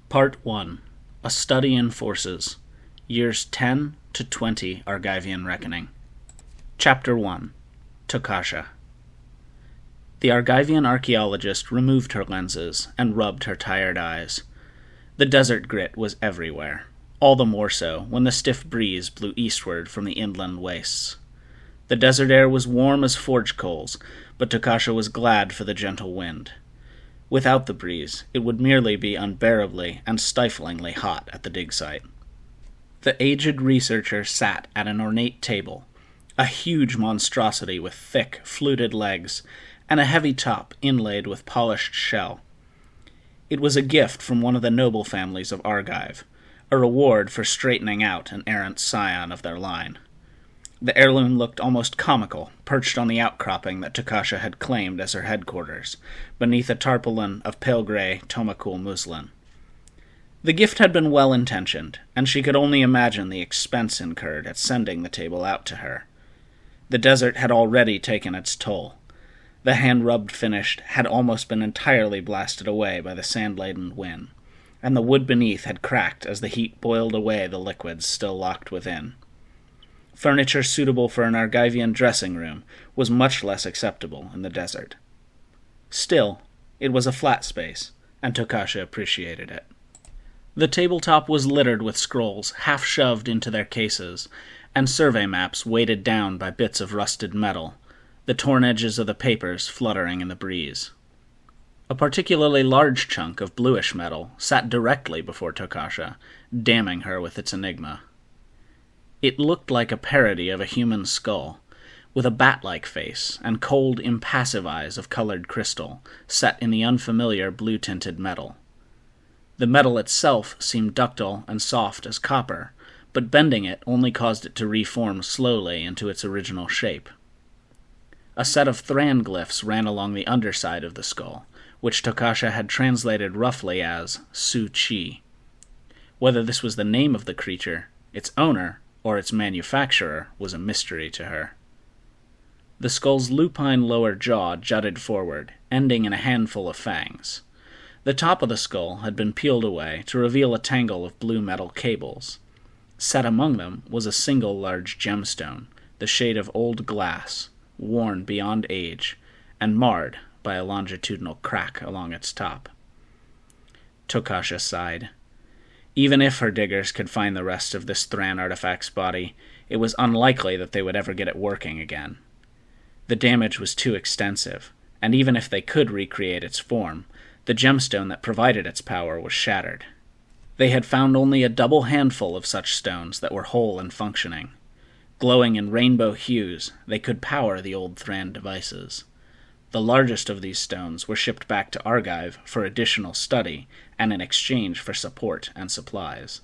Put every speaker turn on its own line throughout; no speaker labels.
Part 1. A Study in Forces. Years 10 to 20 Argivian Reckoning. Chapter 1. Tocasia. The Argivian archaeologist removed her lenses and rubbed her tired eyes. The desert grit was everywhere, all the more so when the stiff breeze blew eastward from the inland wastes. The desert air was warm as forge coals, but Tocasia was glad for the gentle wind. Without the breeze, it would merely be unbearably and stiflingly hot at the dig site. The aged researcher sat at an ornate table, a huge monstrosity with thick, fluted legs, and a heavy top inlaid with polished shell. It was a gift from one of the noble families of Argive, a reward for straightening out an errant scion of their line. The heirloom looked almost comical, perched on the outcropping that Tocasia had claimed as her headquarters, beneath a tarpaulin of pale gray Tomakul muslin. The gift had been well-intentioned, and she could only imagine the expense incurred at sending the table out to her. The desert had already taken its toll. The hand-rubbed finish had almost been entirely blasted away by the sand-laden wind, and the wood beneath had cracked as the heat boiled away the liquids still locked within. Furniture suitable for an Argivian dressing room was much less acceptable in the desert. Still, it was a flat space, and Tocasia appreciated it. The tabletop was littered with scrolls half-shoved into their cases, and survey maps weighted down by bits of rusted metal, the torn edges of the papers fluttering in the breeze. A particularly large chunk of bluish metal sat directly before Tocasia, damning her with its enigma. It looked like a parody of a human skull, with a bat-like face and cold, impassive eyes of colored crystal, set in the unfamiliar blue-tinted metal. The metal itself seemed ductile and soft as copper, but bending it only caused it to reform slowly into its original shape. A set of Thran glyphs ran along the underside of the skull, which Tocasia had translated roughly as Su-Chi. Whether this was the name of the creature, its owner, or its manufacturer was a mystery to her. The skull's lupine lower jaw jutted forward, ending in a handful of fangs. The top of the skull had been peeled away to reveal a tangle of blue metal cables. Set among them was a single large gemstone, the shade of old glass, worn beyond age, and marred by a longitudinal crack along its top. Tocasia sighed. Even if her diggers could find the rest of this Thran artifact's body, it was unlikely that they would ever get it working again. The damage was too extensive, and even if they could recreate its form, the gemstone that provided its power was shattered. They had found only a double handful of such stones that were whole and functioning. Glowing in rainbow hues, they could power the old Thran devices. The largest of these stones were shipped back to Argive for additional study and in exchange for support and supplies.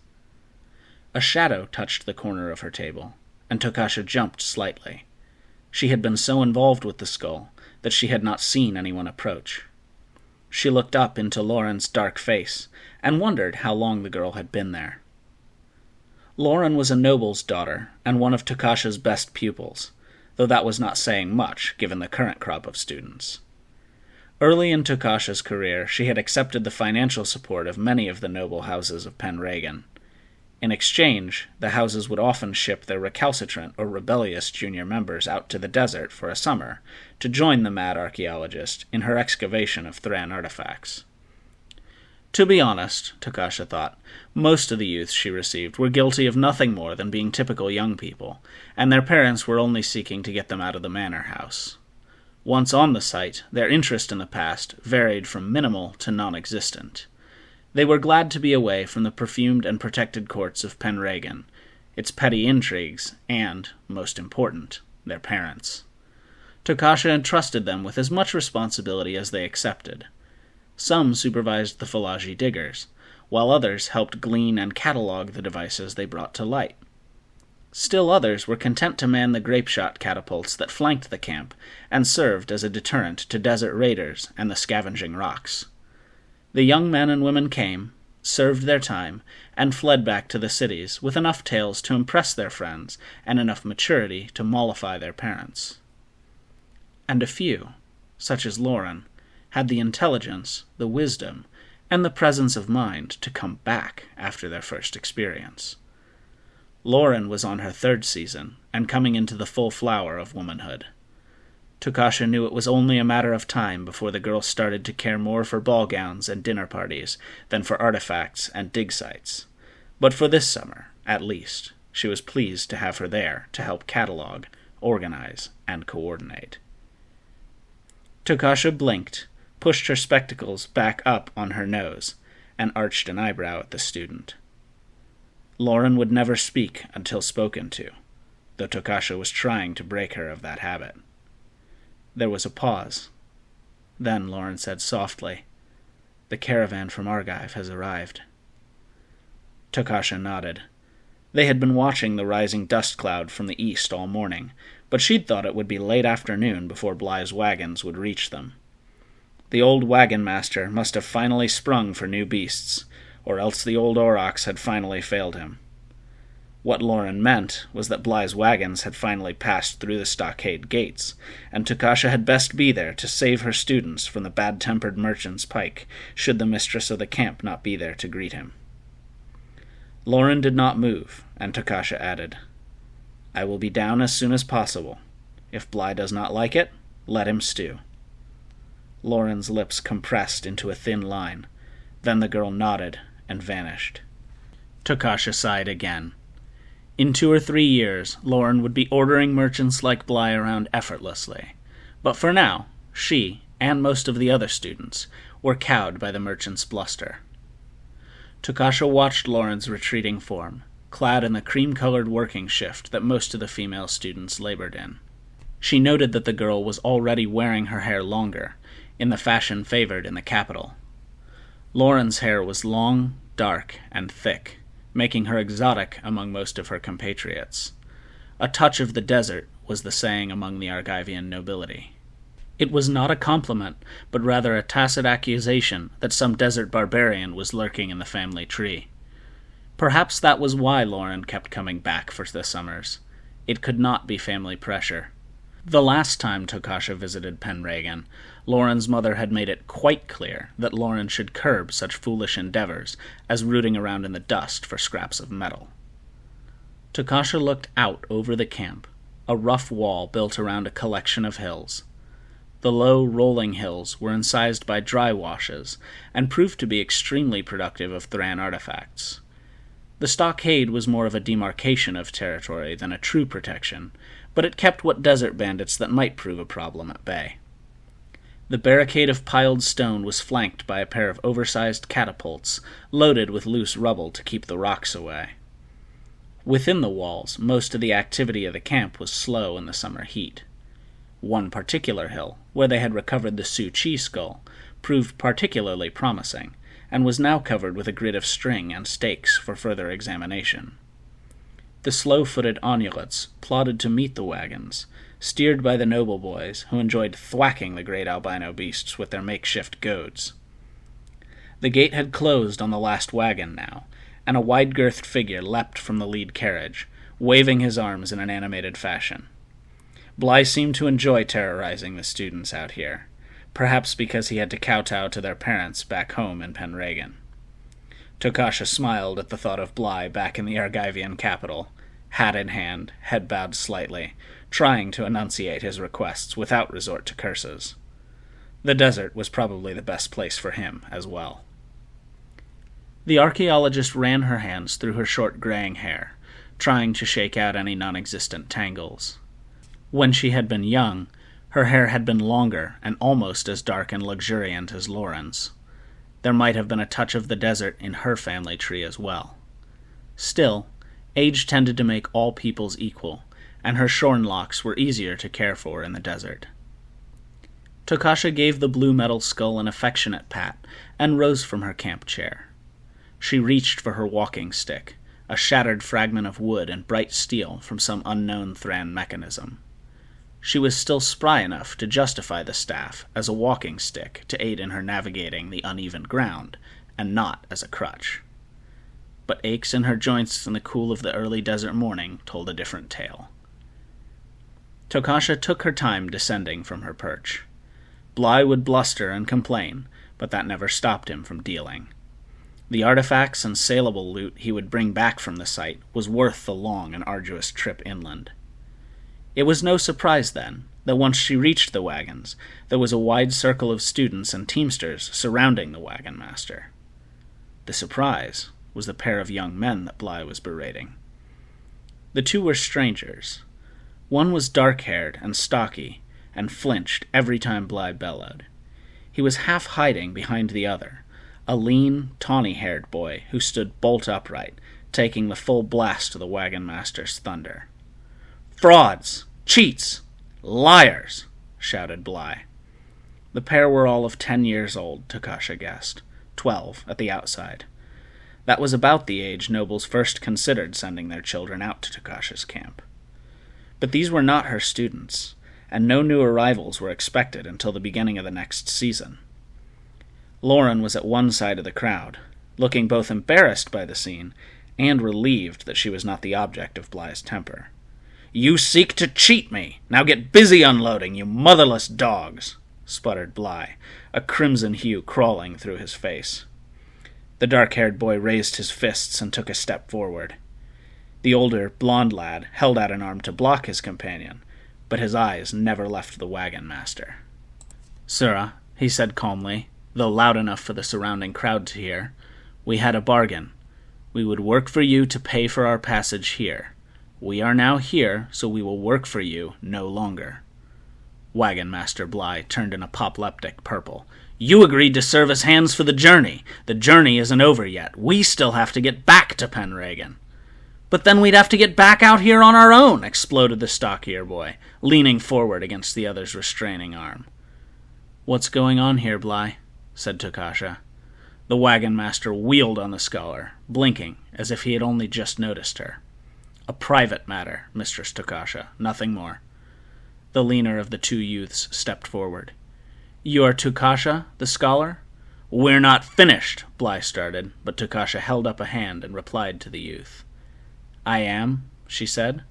A shadow touched the corner of her table, and Tocasia jumped slightly. She had been so involved with the skull that she had not seen anyone approach. She looked up into Lauren's dark face and wondered how long the girl had been there. Lauren was a noble's daughter and one of Tocasia's best pupils, though that was not saying much given the current crop of students. Early in Tocasia's career, she had accepted the financial support of many of the noble houses of Penregan. In exchange, the houses would often ship their recalcitrant or rebellious junior members out to the desert for a summer to join the mad archaeologist in her excavation of Thran artifacts. To be honest, Tocasia thought, most of the youths she received were guilty of nothing more than being typical young people, and their parents were only seeking to get them out of the manor house. Once on the site, their interest in the past varied from minimal to non-existent. They were glad to be away from the perfumed and protected courts of Penregan, its petty intrigues, and, most important, their parents. Tocasia entrusted them with as much responsibility as they accepted. Some supervised the Falaji diggers, while others helped glean and catalog the devices they brought to light. Still others were content to man the grape-shot catapults that flanked the camp and served as a deterrent to desert raiders and the scavenging rocks. The young men and women came, served their time, and fled back to the cities with enough tales to impress their friends and enough maturity to mollify their parents. And a few, such as Lauren, had the intelligence, the wisdom, and the presence of mind to come back after their first experience. Lauren was on her 3rd season, and coming into the full flower of womanhood. Tocasia knew it was only a matter of time before the girl started to care more for ball gowns and dinner parties than for artifacts and dig sites. But for this summer, at least, she was pleased to have her there to help catalog, organize, and coordinate. Tocasia blinked, pushed her spectacles back up on her nose, and arched an eyebrow at the student. Lauren would never speak until spoken to, though Tocasia was trying to break her of that habit. There was a pause. Then Lauren said softly, "The caravan from Argive has arrived." Tocasia nodded. They had been watching the rising dust cloud from the east all morning, but she'd thought it would be late afternoon before Bly's wagons would reach them. The old wagon master must have finally sprung for new beasts, or else the old aurochs had finally failed him. What Lauren meant was that Bly's wagons had finally passed through the stockade gates, and Tocasia had best be there to save her students from the bad-tempered merchant's pike, should the mistress of the camp not be there to greet him. Lauren did not move, and Tocasia added, "I will be down as soon as possible. If Bly does not like it, let him stew." Lauren's lips compressed into a thin line. Then the girl nodded and vanished. Tocasia sighed again. In 2 or 3 years, Lauren would be ordering merchants like Bly around effortlessly. But for now, she, and most of the other students, were cowed by the merchant's bluster. Tocasia watched Lauren's retreating form, clad in the cream-colored working shift that most of the female students labored in. She noted that the girl was already wearing her hair longer, in the fashion favored in the capital. Lauren's hair was long, dark, and thick, making her exotic among most of her compatriots. A touch of the desert was the saying among the Argivian nobility. It was not a compliment, but rather a tacit accusation that some desert barbarian was lurking in the family tree. Perhaps that was why Lauren kept coming back for the summers. It could not be family pressure. The last time Tocasia visited Penregan, Lauren's mother had made it quite clear that Lauren should curb such foolish endeavors as rooting around in the dust for scraps of metal. Tocasia looked out over the camp, a rough wall built around a collection of hills. The low, rolling hills were incised by dry washes, and proved to be extremely productive of Thran artifacts. The stockade was more of a demarcation of territory than a true protection, but it kept what desert bandits that might prove a problem at bay. The barricade of piled stone was flanked by a pair of oversized catapults, loaded with loose rubble to keep the rocks away. Within the walls, most of the activity of the camp was slow in the summer heat. One particular hill, where they had recovered the Sioux Chi skull, proved particularly promising, and was now covered with a grid of string and stakes for further examination. The slow-footed Onulets plodded to meet the wagons, steered by the noble boys who enjoyed thwacking the great albino beasts with their makeshift goads. The gate had closed on the last wagon now, and a wide-girthed figure leapt from the lead carriage, waving his arms in an animated fashion. Bly seemed to enjoy terrorizing the students out here, perhaps because he had to kowtow to their parents back home in Penregan. Tocasia smiled at the thought of Bly back in the Argivian capital, hat in hand, head bowed slightly, trying to enunciate his requests without resort to curses. The desert was probably the best place for him as well. The archaeologist ran her hands through her short graying hair, trying to shake out any non-existent tangles. When she had been young, her hair had been longer and almost as dark and luxuriant as Lauren's. There might have been a touch of the desert in her family tree as well. Still, age tended to make all peoples equal, and her shorn locks were easier to care for in the desert. Tocasia gave the blue metal skull an affectionate pat and rose from her camp chair. She reached for her walking stick, a shattered fragment of wood and bright steel from some unknown Thran mechanism. She was still spry enough to justify the staff as a walking stick to aid in her navigating the uneven ground, and not as a crutch. But aches in her joints in the cool of the early desert morning told a different tale. Tocasia took her time descending from her perch. Bly would bluster and complain, but that never stopped him from dealing. The artifacts and saleable loot he would bring back from the site was worth the long and arduous trip inland. It was no surprise, then, that once she reached the wagons, there was a wide circle of students and teamsters surrounding the wagon master. The surprise was the pair of young men that Bligh was berating. The two were strangers. One was dark-haired and stocky, and flinched every time Bligh bellowed. He was half hiding behind the other, a lean, tawny-haired boy who stood bolt upright, taking the full blast of the wagon master's thunder. "Frauds! Cheats! Liars!" shouted Bligh. The pair were all of 10 years old, Tocasia guessed, 12 at the outside. That was about the age nobles first considered sending their children out to Tocasia's camp. But these were not her students, and no new arrivals were expected until the beginning of the next season. Lauren was at one side of the crowd, looking both embarrassed by the scene and relieved that she was not the object of Bligh's temper. "You seek to cheat me! Now get busy unloading, you motherless dogs!" sputtered Bligh, a crimson hue crawling through his face. The dark-haired boy raised his fists and took a step forward. The older, blond lad held out an arm to block his companion, but his eyes never left the wagon master. "Sirrah," he said calmly, though loud enough for the surrounding crowd to hear, "we had a bargain. We would work for you to pay for our passage here. We are now here, so we will work for you no longer." Wagon Master Bligh turned an apoplectic purple. "You agreed to serve as hands for the journey. The journey isn't over yet. We still have to get back to Penregan." "But then we'd have to get back out here on our own," exploded the stockier boy, leaning forward against the other's restraining arm. "What's going on here, Bligh?" said Tocasia. The wagon master wheeled on the scholar, blinking as if he had only just noticed her. "A private matter, Mistress Tocasia, nothing more." The leaner of the two youths stepped forward. "You are Tocasia, the scholar?" "We're not finished," Bligh started, but Tocasia held up a hand and replied to the youth. "I am," she said.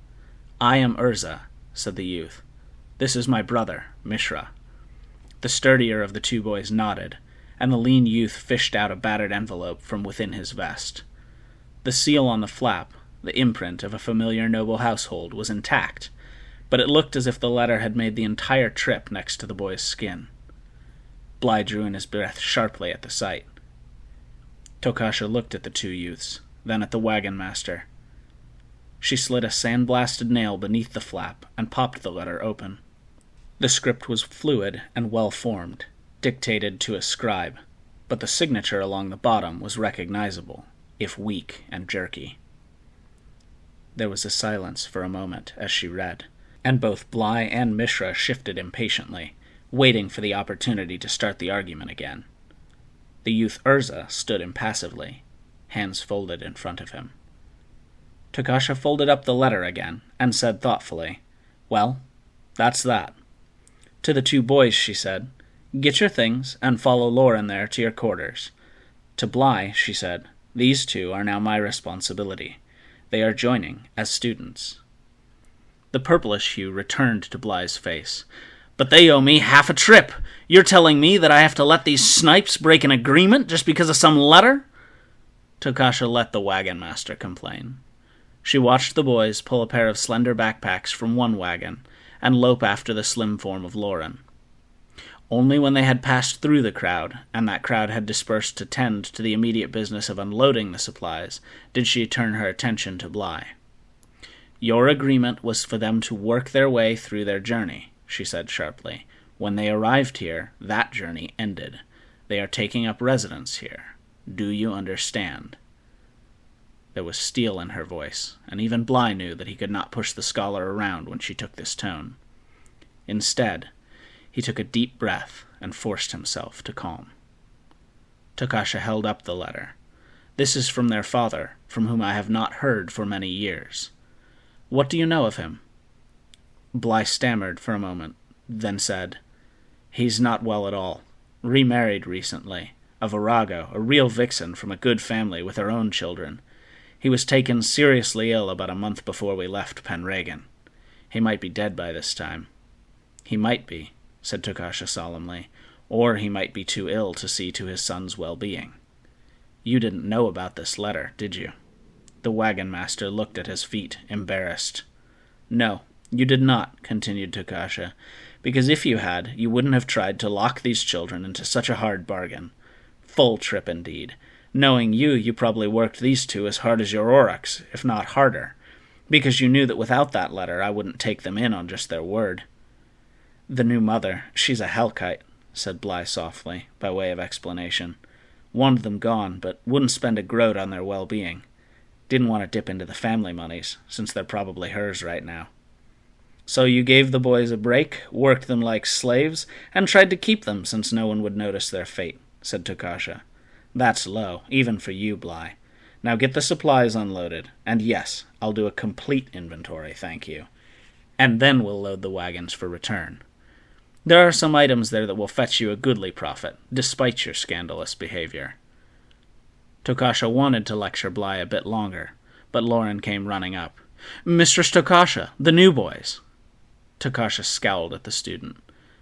"I am Urza," said the youth. "This is my brother, Mishra." The sturdier of the two boys nodded, and the lean youth fished out a battered envelope from within his vest. The seal on the flap, the imprint of a familiar noble household, was intact, but it looked as if the letter had made the entire trip next to the boy's skin. Bligh drew in his breath sharply at the sight. Tocasia looked at the two youths, then at the wagon master. She slid a sandblasted nail beneath the flap and popped the letter open. The script was fluid and well-formed, dictated to a scribe, but the signature along the bottom was recognizable, if weak and jerky. There was a silence for a moment as she read, and both Bligh and Mishra shifted impatiently, waiting for the opportunity to start the argument again. The youth Urza stood impassively, hands folded in front of him. Tocasia folded up the letter again and said thoughtfully, "Well, that's that." To the two boys she said, "Get your things and follow Lauren there to your quarters." To Bligh she said, "These two are now my responsibility. They are joining as students." The purplish hue returned to Bligh's face. "But they owe me half a trip. You're telling me that I have to let these snipes break an agreement just because of some letter?" Tocasia let the wagon master complain. She watched the boys pull a pair of slender backpacks from one wagon and lope after the slim form of Lauren. Only when they had passed through the crowd, and that crowd had dispersed to tend to the immediate business of unloading the supplies, did she turn her attention to Bligh. "Your agreement was for them to work their way through their journey," she said sharply. "When they arrived here, that journey ended. They are taking up residence here. Do you understand?" There was steel in her voice, and even Bligh knew that he could not push the scholar around when she took this tone. Instead, he took a deep breath and forced himself to calm. Tocasia held up the letter. "This is from their father, from whom I have not heard for many years. What do you know of him?" Bligh stammered for a moment, then said, "He's not well at all. Remarried recently. A virago, a real vixen from a good family with her own children. He was taken seriously ill about a month before we left Penregan. He might be dead by this time." "He might be," said Tocasia solemnly, or he might be too ill to see to his son's well-being. You didn't know about this letter, did you? The wagon master looked at his feet, embarrassed. No, you did not, continued Tocasia, because if you had, you wouldn't have tried to lock these children into such a hard bargain. Full trip indeed. Knowing you probably worked these two as hard as your aurochs, if not harder, because you knew that without that letter I wouldn't take them in on just their word. The new mother, she's a hellkite, said Bligh softly, by way of explanation. Wanted them gone, but wouldn't spend a groat on their well-being. Didn't want to dip into the family monies, since they're probably hers right now. So you gave the boys a break, worked them like slaves, and tried to keep them since no one would notice their fate, said Tocasia. That's low, even for you, Bligh. Now get the supplies unloaded, and yes, I'll do a complete inventory, thank you. And then we'll load the wagons for return. There are some items there that will fetch you a goodly profit, despite your scandalous behavior. Tocasia wanted to lecture Bligh a bit longer, but Lauren came running up. Mistress Tocasia, the new boys! Tocasia scowled at the student.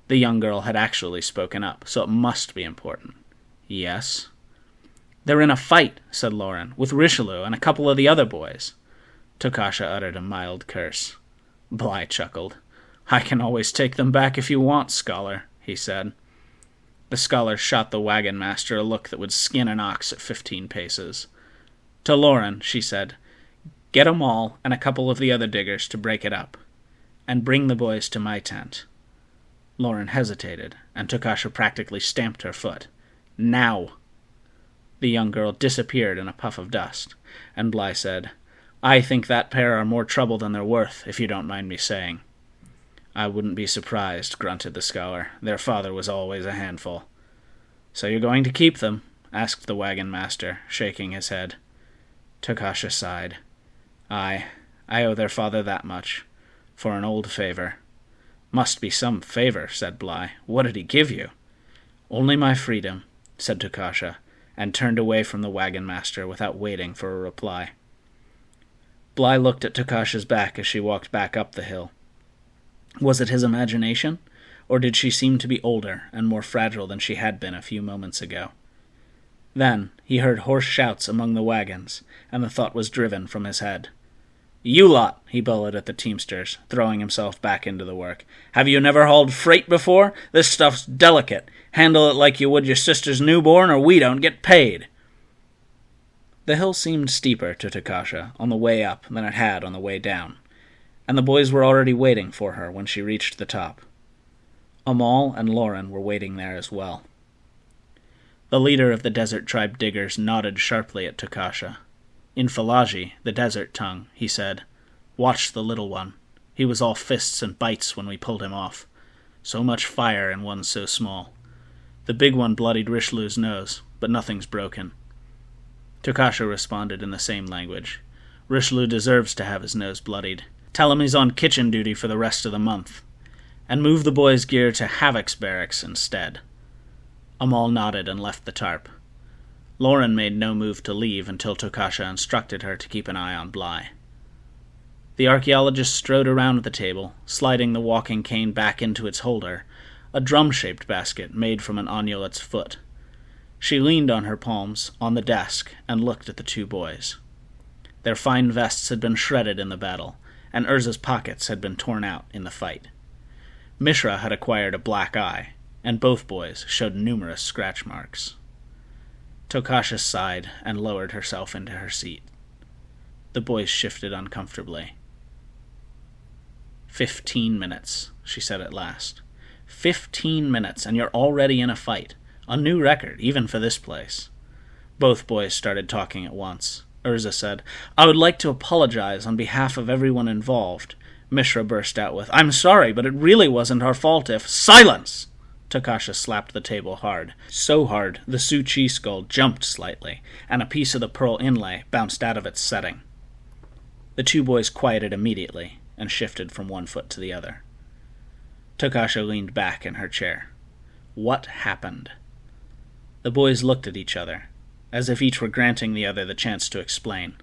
The young girl had actually spoken up, so it must be important. Yes? They're in a fight, said Lauren, with Richelieu and a couple of the other boys. Tocasia uttered a mild curse. Bligh chuckled. I can always take them back if you want, scholar, he said. The scholar shot the wagon master a look that would skin an ox at 15 paces. To Lauren, she said, Get 'em all and a couple of the other diggers to break it up, and bring the boys to my tent. Lauren hesitated, and Tocasia practically stamped her foot. Now! The young girl disappeared in a puff of dust, and Bligh said, I think that pair are more trouble than they're worth, if you don't mind me saying. I wouldn't be surprised, grunted the scholar. Their father was always a handful. So you're going to keep them? Asked the wagon master, shaking his head. Tocasia sighed. I owe their father that much, for an old favor. Must be some favor, said Bligh. What did he give you? Only my freedom, said Tocasia, and turned away from the wagon master without waiting for a reply. Bligh looked at Tocasia's back as she walked back up the hill. Was it his imagination, or did she seem to be older and more fragile than she had been a few moments ago? Then he heard hoarse shouts among the wagons, and the thought was driven from his head. You lot, he bellowed at the teamsters, throwing himself back into the work. Have you never hauled freight before? This stuff's delicate. Handle it like you would your sister's newborn, or we don't get paid. The hill seemed steeper to Tocasia on the way up than it had on the way down, and the boys were already waiting for her when she reached the top. Amal and Lauren were waiting there as well. The leader of the desert tribe diggers nodded sharply at Tocasia. In Falagi, the desert tongue, he said, Watch the little one. He was all fists and bites when we pulled him off. So much fire in one so small. The big one bloodied Richelieu's nose, but nothing's broken. Tocasia responded in the same language. Richelieu deserves to have his nose bloodied. Tell him he's on kitchen duty for the rest of the month. And move the boys' gear to Havoc's barracks instead. Amal nodded and left the tarp. Lauren made no move to leave until Tocasia instructed her to keep an eye on Bligh. The archaeologist strode around the table, sliding the walking cane back into its holder, a drum-shaped basket made from an onulet's foot. She leaned on her palms on the desk and looked at the two boys. Their fine vests had been shredded in the battle, and Urza's pockets had been torn out in the fight. Mishra had acquired a black eye, and both boys showed numerous scratch marks. Tocasia sighed and lowered herself into her seat. The boys shifted uncomfortably. 15 minutes, she said at last. 15 minutes, and you're already in a fight. A new record, even for this place. Both boys started talking at once. Urza said, I would like to apologize on behalf of everyone involved. Mishra burst out with, I'm sorry, but it really wasn't our fault if... Silence! Tocasia slapped the table hard. So hard, the Su-Chi skull jumped slightly, and a piece of the pearl inlay bounced out of its setting. The two boys quieted immediately, and shifted from one foot to the other. Tocasia leaned back in her chair. What happened? The boys looked at each other, as if each were granting the other the chance to explain.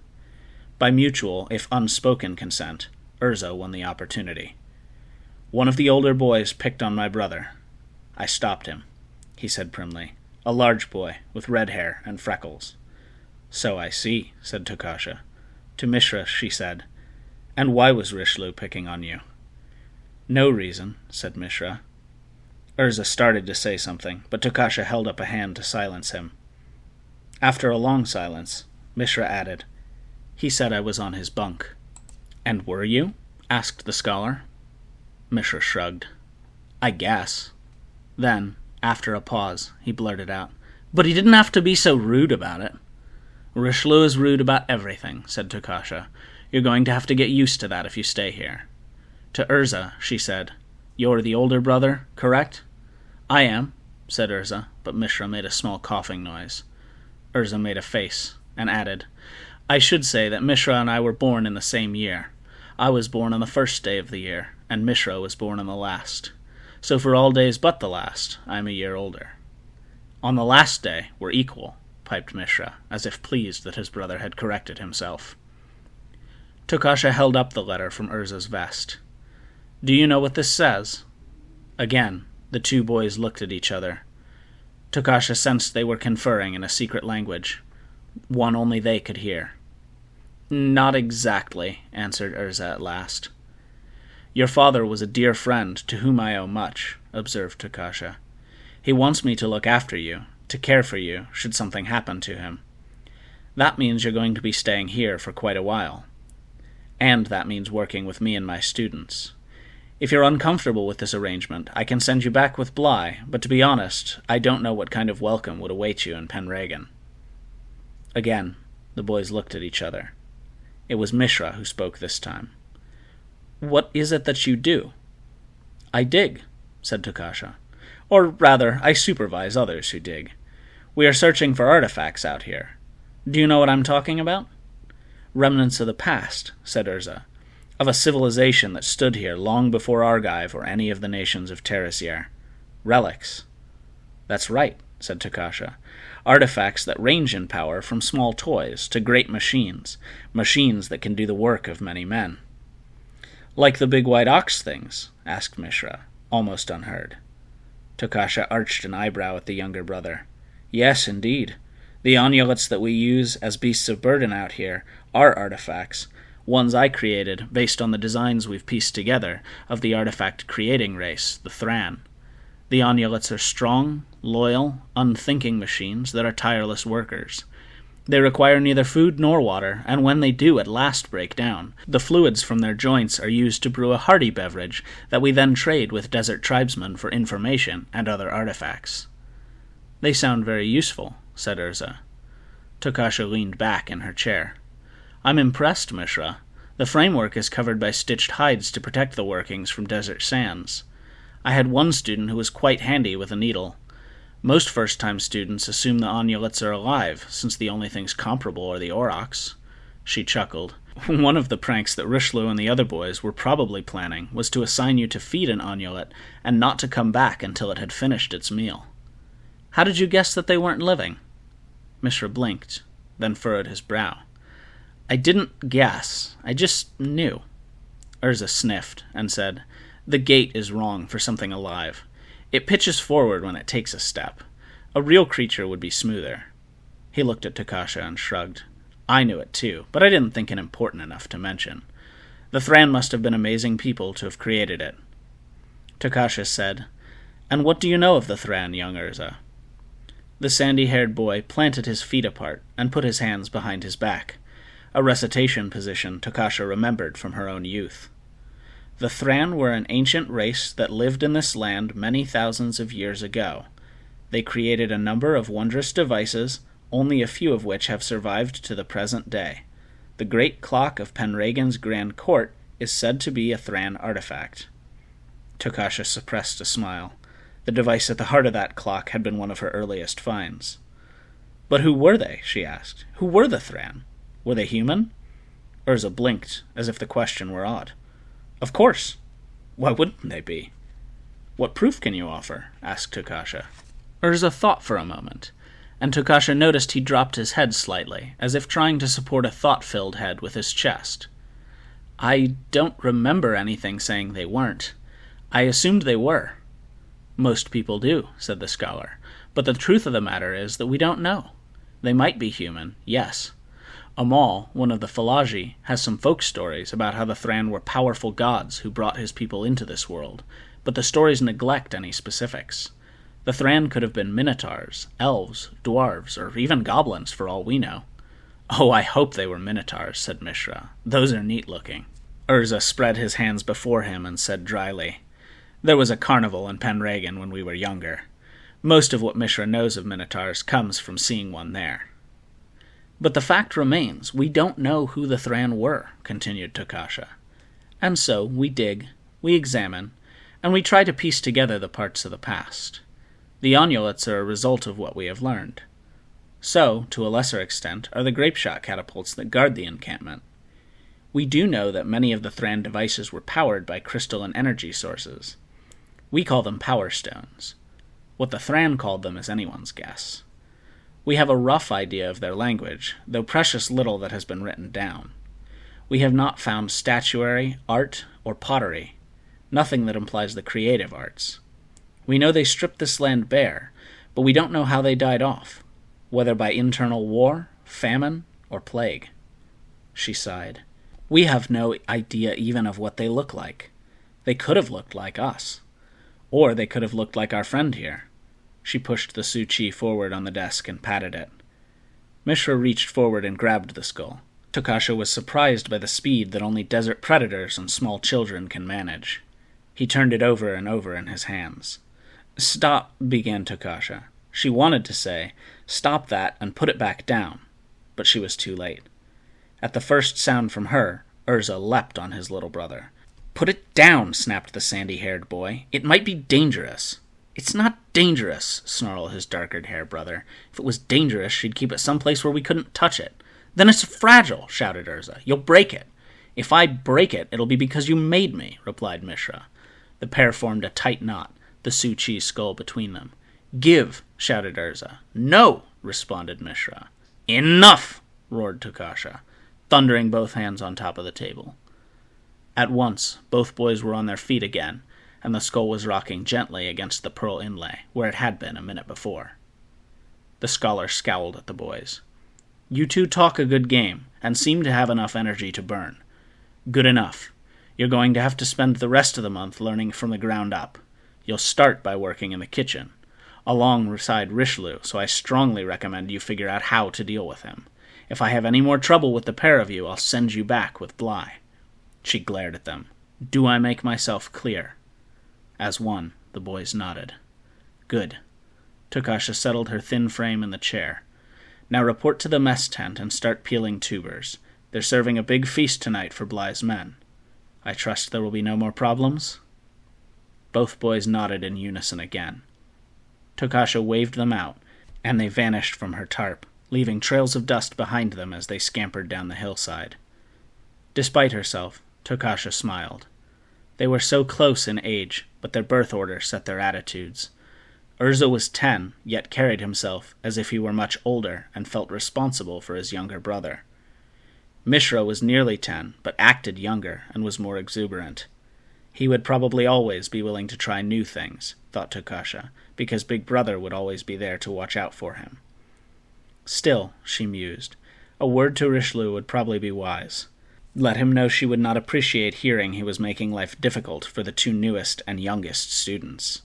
By mutual, if unspoken consent, Urza won the opportunity. One of the older boys picked on my brother. I stopped him. he said primly. A large boy, with red hair and freckles. So I see, said Tocasia. To Mishra, she said, And why was Richelieu picking on you? No reason, said Mishra. Urza started to say something, but Tocasia held up a hand to silence him. After a long silence, Mishra added, He said I was on his bunk. And were you? Asked the scholar. Mishra shrugged. I guess. Then, after a pause, he blurted out, But he didn't have to be so rude about it. Richelieu is rude about everything, said Tocasia. You're going to have to get used to that if you stay here. To Urza, she said, You're the older brother, correct? I am, said Urza, but Mishra made a small coughing noise. Urza made a face, and added, I should say that Mishra and I were born in the same year. I was born on the first day of the year, and Mishra was born on the last. So for all days but the last, I am a year older. On the last day, we're equal, piped Mishra, as if pleased that his brother had corrected himself. Tocasia held up the letter from Urza's vest. Do you know what this says? Again, the two boys looked at each other. Tocasia sensed they were conferring in a secret language, one only they could hear. Not exactly, answered Urza at last. Your father was a dear friend to whom I owe much, observed Tocasia. He wants me to look after you, to care for you, should something happen to him. That means you're going to be staying here for quite a while. And that means working with me and my students. If you're uncomfortable with this arrangement, I can send you back with Bly, but to be honest, I don't know what kind of welcome would await you in Penregan. Again, the boys looked at each other. It was Mishra who spoke this time. What is it that you do? I dig, said Tocasia. Or rather, I supervise others who dig. We are searching for artifacts out here. Do you know what I'm talking about? Remnants of the past, said Urza, of a civilization that stood here long before Argive or any of the nations of Terrasier. Relics. That's right, said Tocasia. Artifacts that range in power from small toys to great machines, machines that can do the work of many men. Like the big white ox things? Asked Mishra, almost unheard. Tocasia arched an eyebrow at the younger brother. Yes, indeed. The amulets that we use as beasts of burden out here are artifacts, ones I created based on the designs we've pieced together of the artifact-creating race, the Thran. The amulets are strong, loyal, unthinking machines that are tireless workers. They require neither food nor water, and when they do at last break down, the fluids from their joints are used to brew a hearty beverage that we then trade with desert tribesmen for information and other artifacts. They sound very useful, said Urza. Tocasia leaned back in her chair. I'm impressed, Mishra. The framework is covered by stitched hides to protect the workings from desert sands. I had one student who was quite handy with a needle. Most first-time students assume the amulets are alive, since the only things comparable are the aurochs. She chuckled. One of the pranks that Richelieu and the other boys were probably planning was to assign you to feed an amulet and not to come back until it had finished its meal. How did you guess that they weren't living? Mishra blinked, then furrowed his brow. I didn't guess. I just knew. Urza sniffed and said, The gait is wrong for something alive. It pitches forward when it takes a step. A real creature would be smoother. He looked at Tocasia and shrugged. I knew it too, but I didn't think it important enough to mention. The Thran must have been amazing people to have created it. Tocasia said, And what do you know of the Thran, young Urza? The sandy-haired boy planted his feet apart and put his hands behind his back, a recitation position Tocasia remembered from her own youth. The Thran were an ancient race that lived in this land many thousands of years ago. They created a number of wondrous devices, only a few of which have survived to the present day. The great clock of Penregan's Grand Court is said to be a Thran artifact. Tocasia suppressed a smile. The device at the heart of that clock had been one of her earliest finds. But who were they, she asked. Who were the Thran? Were they human? Urza blinked, as if the question were odd. Of course. Why wouldn't they be? What proof can you offer? Asked Tocasia. Urza thought for a moment, and Tocasia noticed he dropped his head slightly, as if trying to support a thought-filled head with his chest. I don't remember anything saying they weren't. I assumed they were. Most people do, said the scholar. But the truth of the matter is that we don't know. They might be human, yes. Amal, one of the Falagi, has some folk stories about how the Thran were powerful gods who brought his people into this world, but the stories neglect any specifics. The Thran could have been minotaurs, elves, dwarves, or even goblins for all we know. "Oh, I hope they were minotaurs," said Mishra. "Those are neat-looking." Urza spread his hands before him and said dryly, "There was a carnival in Penregan when we were younger. Most of what Mishra knows of minotaurs comes from seeing one there." "But the fact remains, we don't know who the Thran were," continued Tocasia. "And so we dig, we examine, and we try to piece together the parts of the past. The amulets are a result of what we have learned. So, to a lesser extent, are the grape-shot catapults that guard the encampment. We do know that many of the Thran devices were powered by crystal and energy sources. We call them power stones. What the Thran called them is anyone's guess. We have a rough idea of their language, though precious little that has been written down. We have not found statuary, art, or pottery, nothing that implies the creative arts. We know they stripped this land bare, but we don't know how they died off, whether by internal war, famine, or plague." She sighed. "We have no idea even of what they look like. They could have looked like us. Or they could have looked like our friend here." She pushed the Su-Chi forward on the desk and patted it. Mishra reached forward and grabbed the skull. Tocasia was surprised by the speed that only desert predators and small children can manage. He turned it over and over in his hands. "Stop," began Tocasia. She wanted to say, "Stop that and put it back down," but she was too late. At the first sound from her, Urza leapt on his little brother. "Put it down," snapped the sandy-haired boy. "It might be dangerous." "It's not dangerous," snarled his darker-haired brother. "If it was dangerous, she'd keep it someplace where we couldn't touch it." "Then it's fragile," shouted Urza. "You'll break it." "If I break it, it'll be because you made me," replied Mishra. The pair formed a tight knot, the Su-Chi's skull between them. "Give," shouted Urza. "No," responded Mishra. "Enough!" roared Tocasia, thundering both hands on top of the table. At once, both boys were on their feet again, and the skull was rocking gently against the pearl inlay, where it had been a minute before. The scholar scowled at the boys. "You two talk a good game, and seem to have enough energy to burn. Good enough. You're going to have to spend the rest of the month learning from the ground up. You'll start by working in the kitchen, alongside Richelieu, so I strongly recommend you figure out how to deal with him. If I have any more trouble with the pair of you, I'll send you back with Bly." She glared at them. "Do I make myself clear?" As one, the boys nodded. "Good." Tocasia settled her thin frame in the chair. "Now report to the mess tent and start peeling tubers. They're serving a big feast tonight for Bly's men. I trust there will be no more problems?" Both boys nodded in unison again. Tocasia waved them out, and they vanished from her tarp, leaving trails of dust behind them as they scampered down the hillside. Despite herself, Tocasia smiled. They were so close in age, but their birth order set their attitudes. Urza was 10, yet carried himself as if he were much older and felt responsible for his younger brother. Mishra was nearly 10, but acted younger and was more exuberant. He would probably always be willing to try new things, thought Tocasia, because Big Brother would always be there to watch out for him. Still, she mused, a word to Richelieu would probably be wise. Let him know she would not appreciate hearing he was making life difficult for the two newest and youngest students.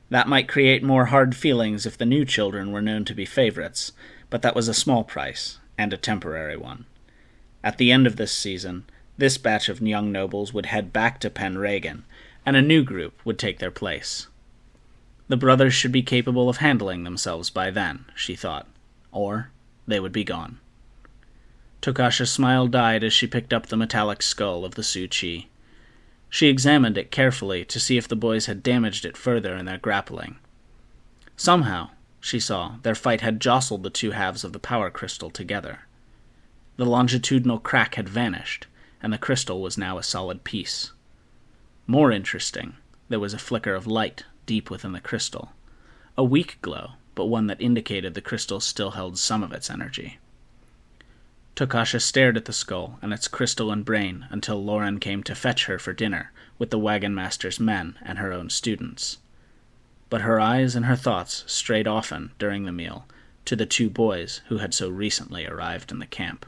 That might create more hard feelings if the new children were known to be favorites, but that was a small price, and a temporary one. At the end of this season, this batch of young nobles would head back to Penregan, and a new group would take their place. The brothers should be capable of handling themselves by then, she thought, or they would be gone. Tocasia's smile died as she picked up the metallic skull of the Su-Chi. She examined it carefully to see if the boys had damaged it further in their grappling. Somehow, she saw, their fight had jostled the two halves of the power crystal together. The longitudinal crack had vanished, and the crystal was now a solid piece. More interesting, there was a flicker of light deep within the crystal. A weak glow, but one that indicated the crystal still held some of its energy. Tocasia stared at the skull and its crystal and brain until Lauren came to fetch her for dinner with the wagon master's men and her own students. but her eyes and her thoughts strayed often, during the meal, to the two boys who had so recently arrived in the camp.